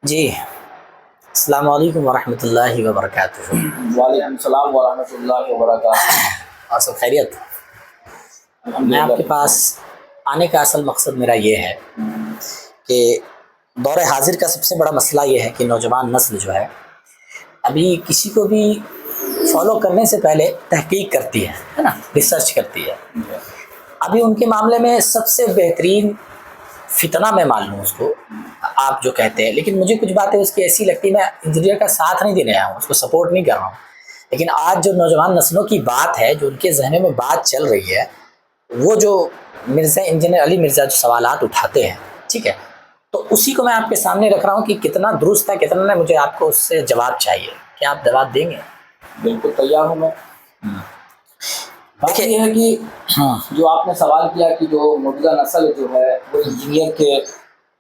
جی السلام علیکم ورحمۃ اللہ وبرکاتہ۔ وعلیکم السلام ورحمۃ اللہ وبرکاتہ۔ اور سب خیریت؟ میں آپ کے پاس آنے کا اصل مقصد میرا یہ ہے کہ دور حاضر کا سب سے بڑا مسئلہ یہ ہے کہ نوجوان نسل جو ہے ابھی کسی کو بھی فالو کرنے سے پہلے تحقیق کرتی ہے نا، ریسرچ کرتی ہے۔ ابھی ان کے معاملے میں سب سے بہترین فتنہ میں مان لوں اس کو، آپ جو کہتے ہیں، لیکن مجھے کچھ باتیں اس کی ایسی لگتی، میں انجینئر کا ساتھ نہیں دینے آیا ہوں، اس کو سپورٹ نہیں کر رہا ہوں، لیکن آج جو نوجوان نسلوں کی بات ہے، جو ان کے ذہن میں بات چل رہی ہے، وہ جو مرزا انجینئر علی مرزا جو سوالات اٹھاتے ہیں، ٹھیک ہے، تو اسی کو میں آپ کے سامنے رکھ رہا ہوں کہ کتنا درست ہے کتنا نہیں۔ مجھے آپ کو اس سے جواب چاہیے، کیا آپ جواب دیں گے؟ بالکل تیار ہوں میں۔ بات یہ ہے کہ جو آپ نے سوال کیا کہ جو موجودہ نسل جو ہے وہ انجینئر کے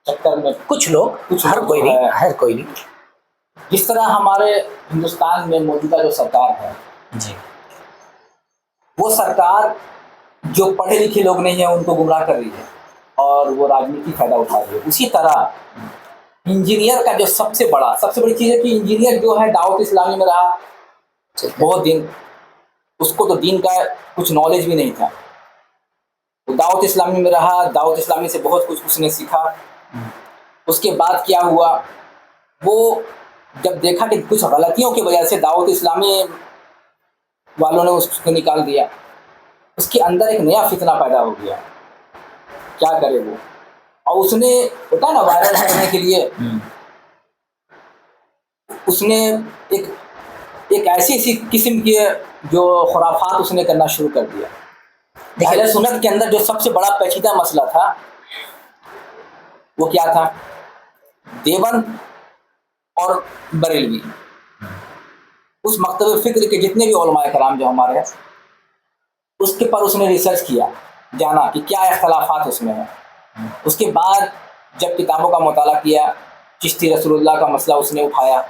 چکر میں کچھ لوگ، ہر کوئی نہیں، جس طرح ہمارے ہندوستان میں موجودہ جو سرکار ہے جی، وہ سرکار جو پڑھے لکھے لوگ نہیں ہیں ان کو گمراہ کر رہی ہے اور وہ راجنیتی فائدہ اٹھا رہی ہے۔ اسی طرح انجینئر کا جو سب سے بڑی چیز ہے کہ انجینئر جو ہے دعوت اسلامی میں رہا بہت دن، اس کو تو دین کا کچھ نالج بھی نہیں تھا، وہ دعوت اسلامی میں رہا، دعوت اسلامی سے بہت کچھ اس نے سیکھا۔ اس کے بعد کیا ہوا، وہ جب دیکھا کہ کچھ غلطیوں کی وجہ سے دعوت اسلامی والوں نے اس کو نکال دیا، اس کے اندر ایک نیا فتنہ پیدا ہو گیا، کیا کرے وہ، اور اس نے ہوتا نا وائرل کرنے کے لیے اس نے ایک ایسی قسم کی جو خرافات اس نے کرنا شروع کر دیا۔ اہل سنت کے اندر جو سب سے بڑا پیچیدہ مسئلہ تھا وہ کیا تھا؟ دیوبند اور بریلوی، اس مکتب فکر کے جتنے بھی علماء کرام جو ہمارے ہیں اس کے پر اس نے ریسرچ کیا، جانا کہ کیا اختلافات اس میں ہیں۔ اس کے بعد جب کتابوں کا مطالعہ کیا، چشتی رسول اللہ کا مسئلہ اس نے اٹھایا،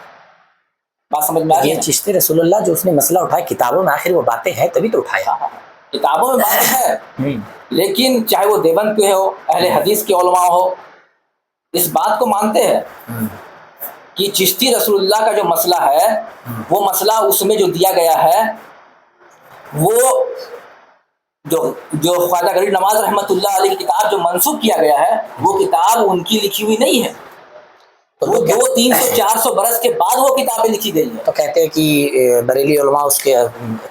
بات سمجھ میں آ رہی ہے؟ یہ چشتی رسول اللہ جو اس نے مسئلہ اٹھایا، کتابوں میں آخر وہ باتیں ہیں تبھی تو اٹھایا، کتابوں میں باتیں ہے، لیکن چاہے وہ دیوبند کے ہو، اہل حدیث کے علماء ہو، اس بات کو مانتے ہیں کہ چشتی رسول اللہ کا جو مسئلہ ہے وہ مسئلہ اس میں جو دیا گیا ہے وہ جو خواجہ غریب نواز رحمۃ اللہ علیہ کی کتاب جو منسوخ کیا گیا ہے وہ کتاب ان کی لکھی ہوئی نہیں ہے، وہ 200-300-400 برس کے بعد وہ کتابیں لکھی گئی ہیں۔ تو کہتے ہیں کہ بریلی علماء اس کے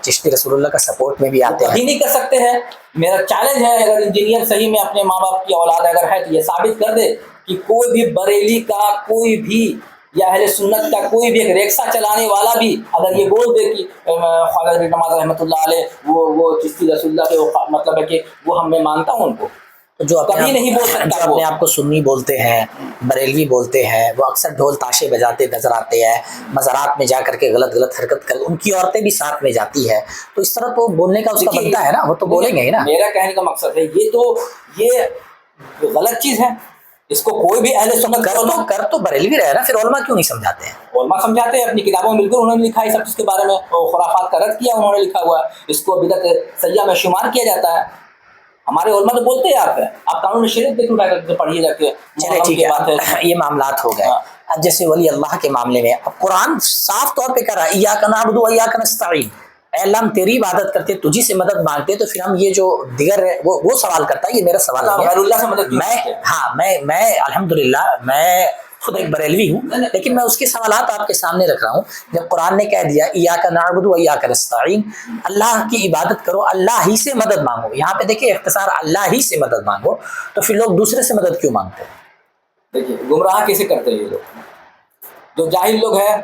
چشتی رسول اللہ کا سپورٹ میں بھی آتے ہیں، کبھی نہیں کر سکتے ہیں۔ میرا چیلنج ہے، اگر انجینئر صحیح میں اپنے ماں باپ کی اولاد اگر ہے تو یہ ثابت کر دے کہ کوئی بھی بریلی کا کوئی بھی یا اہل سنت کا کوئی بھی ایک ریکسا چلانے والا بھی اگر یہ بول دے کہ خواجہ غریب نواز رحمۃ اللہ علیہ وہ چشتی رسول اللہ کے مطلب ہے کہ وہ ہم میں مانتا ہوں ان کو، جو کبھی نہیں بول سکتا، جو اپنے آپ کو سنی بولتے ہیں، بریلوی بولتے ہیں، وہ اکثر ڈھول تاشے بجاتے نظر آتے ہیں، مزارات میں جا کر کے غلط حرکت کر، ان کی عورتیں بھی ساتھ میں جاتی ہے، تو اس طرح تو بولنے کا اس کا بنتا ہے نا، وہ تو بولیں گے ہی نا۔ میرا کہنے کا مقصد ہے یہ غلط چیز ہے، اس کو کوئی بھی اہل سنت کر تو بریلوی رہے نا، پھر علماء کیوں نہیں سمجھاتے ہیں؟ علماء سمجھاتے ہیں اپنی کتابوں میں، بالکل انہوں نے لکھا ہے سب چیز کے بارے میں، خرافات کا رد کیا انہوں نے، لکھا ہوا ہے، اس کو بدعت سیاح میں شمار کیا جاتا ہے۔ ہمارے علماء تو بولتے ہیں، آپ قانون شریعت دیکھ لو، پڑھیے جا کے، چلے ٹھیک ہے، یہ معاملات ہو گئے۔ اب جیسے ولی اللہ کے معاملے میں اب قرآن صاف طور پہ کہہ رہا ہے ایاک نعبد و ایاک نستعین، اے اللہ ہم تیری عبادت کرتے تجھی سے مدد مانگتے، تو پھر ہم یہ جو دیگر ہے وہ سوال کرتا ہے، یہ میرا سوال نہیں ہے، غیر اللہ سے مدد میں الحمدللہ میں خود ایک بریلوی ہوں، لیکن میں اس کے سوالات آپ کے سامنے رکھ رہا ہوں۔ جب قرآن نے کہہ دیا ایاک نعبد و ایاک نستعین، اللہ کی عبادت کرو، اللہ ہی سے مدد مانگو، یہاں پہ دیکھیں اختصار اللہ ہی سے مدد مانگو، تو پھر لوگ دوسرے سے مدد کیوں مانگتے ہیں؟ دیکھیے گمراہ کیسے کرتے ہیں یہ لوگ، جو جاہل لوگ ہیں،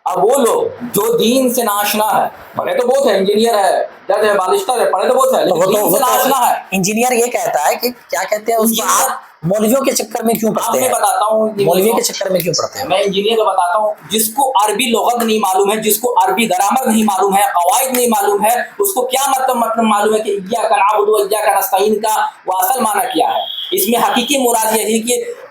اب وہ لوگ جو دین سے ناشنا ہے، پڑھے تو بہت ہے، انجینئر ہے، جج ہے، بالشتر ہے، پڑھے تو بہت ہے، لیکن دین سے ناشنا ہے۔ انجینئر یہ کہتا ہے کہ کیا کہتے ہیں اس کو، آپ مولویوں کے چکر میں کیوں پڑھتے ہیں؟ میں بتاتا ہوں، مولویوں کے چکر میں کیوں پڑھتے ہیں؟ میں انجینئر کو بتاتا ہوں، جس کو عربی لغت نہیں معلوم ہے، جس کو عربی گرامر نہیں معلوم ہے، قواعد نہیں معلوم ہے، اس کو کیا مطلب معلوم ہے کہ ایاک نعبد و ایاک نستعین کا وہ اصل معنی کیا ہے۔ اس میں حقیقی مراد یہ ہے کہ